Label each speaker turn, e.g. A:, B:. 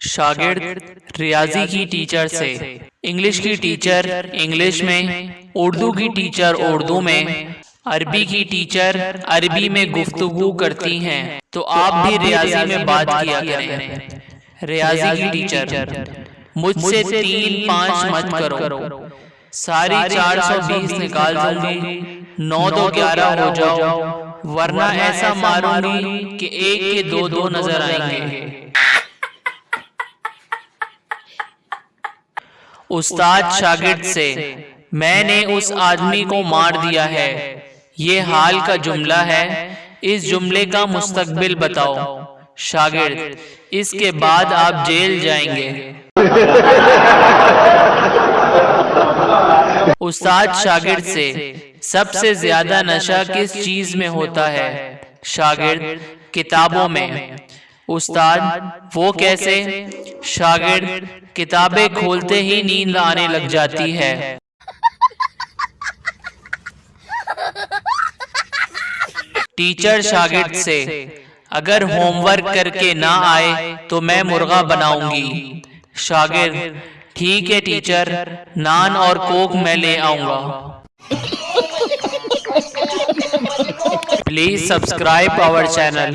A: شاگرد ریاضی کی ٹیچر سے، انگلش کی ٹیچر انگلش میں، اردو کی ٹیچر اردو میں، عربی کی ٹیچر عربی میں گفتگو کرتی ہیں، تو آپ بھی ریاضی میں بات کیا کریں۔ ریاضی کی ٹیچر: مجھ سے 3 5 مت کرو، ساری 420 نکال دوں گی، 9 2 11 ہو جاؤ، ورنہ ایسا ماروں گی کہ 1 کے 2 2 نظر آئیں گے۔ استاد شاگرد سے: میں نے اس آدمی کو مار دیا ہے۔ یہ حال کا جملہ ہے، اس جملے کا مستقبل بتاؤ۔ شاگرد: اس کے بعد آپ جیل جائیں گے۔ استاد شاگرد سے: سب سے زیادہ نشہ کس چیز میں ہوتا ہے؟ شاگرد: کتابوں میں۔ استاد: وہ کیسے؟ شاگرد: کتابیں کھولتے ہی نیند آنے لگ جاتی ہے۔ ٹیچر شاگرد سے: اگر ہوم ورک کر کے نہ آئے تو میں مرغا بناؤں گی۔ شاگرد: ٹھیک ہے ٹیچر، نان اور کوک میں لے آؤں گا۔ Please subscribe our channel.